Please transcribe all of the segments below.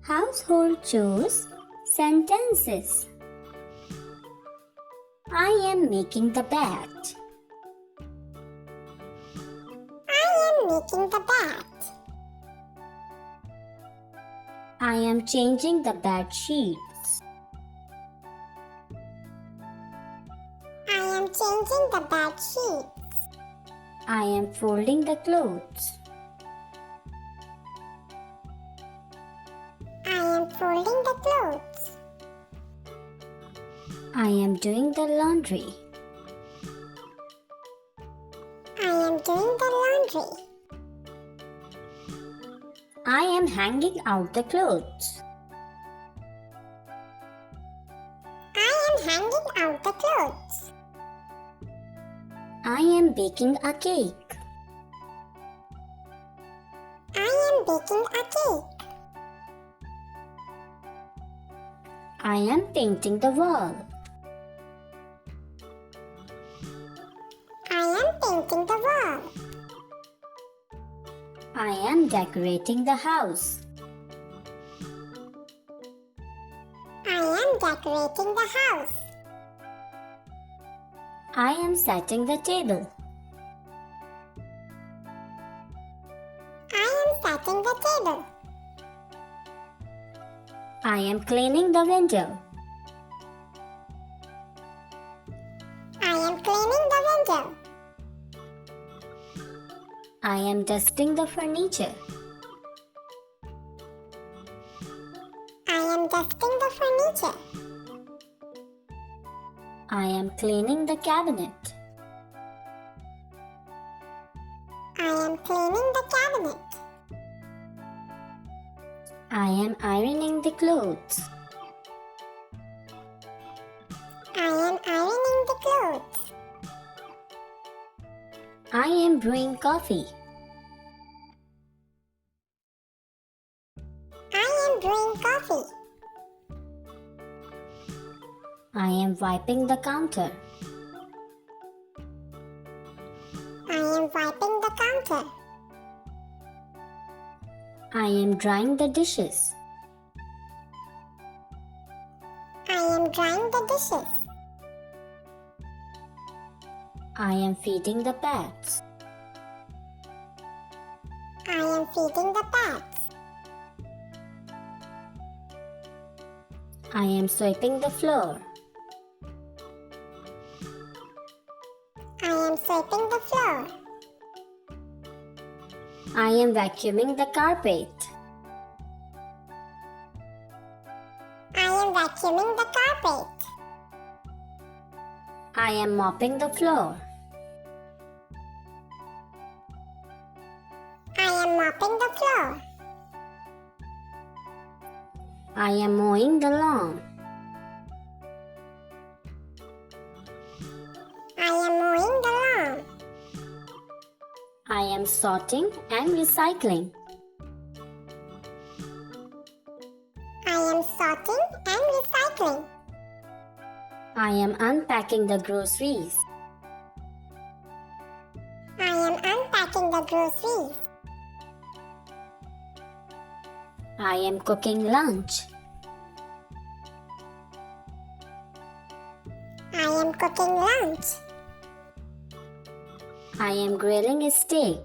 Household chores, sentences. I am making the bed. I am making the bed. I am changing the bed sheets. I am changing the bed sheets. I am folding the clothes. I am folding the clothes. I am doing the laundry. I am doing the laundry. I am hanging out the clothes. I am hanging out the clothes. I am baking a cake. I am baking a cake. I am painting the wall. I am painting the wall. I am decorating the house. I am decorating the house. I am setting the table. I am setting the table. I am cleaning the window. I am cleaning the window. I am dusting the furniture. I am dusting the furniture. I am cleaning the cabinet. I am cleaning the cabinet. I am ironing the clothes. I am ironing the clothes. I am brewing coffee. I am brewing coffee. I am wiping the counter. I am wiping the counter. I am drying the dishes. I am drying the dishes. I am feeding the pets. I am feeding the pets. I am sweeping the floor. I am sweeping the floor. I am vacuuming the carpet. I am vacuuming the carpet. I am mopping the floor. I am mopping the floor. I am mowing the lawn. I am mowing the lawn. I am sorting and recycling. I am sorting and recycling. I am unpacking the groceries. I am unpacking the groceries. I am cooking lunch. I am cooking lunch. I am grilling a steak.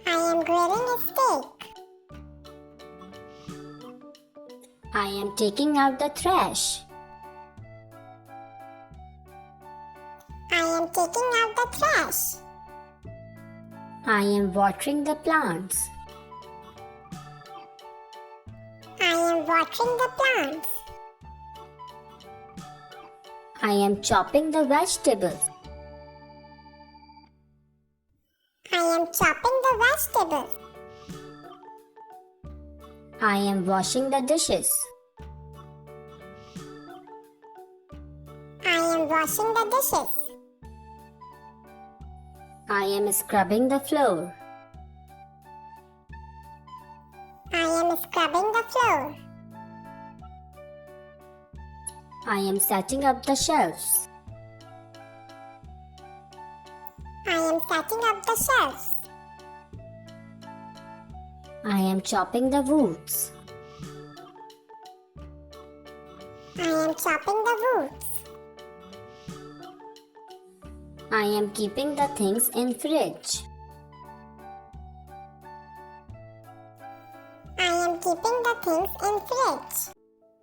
I am grilling a steak. I am taking out the trash. I am taking out the trash. I am watering the plants. I am watering the plants. I am chopping the vegetables. I am chopping the vegetables. I am washing the dishes. I am washing the dishes. I am scrubbing the floor. I am scrubbing the floor. I am setting up the shelves. I am setting up the shelves. I am chopping the woods. I am chopping the woods. I am keeping the things in fridge. I am keeping the things in fridge.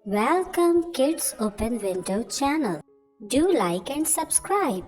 Welcome Kids Open Window channel. Do like and subscribe.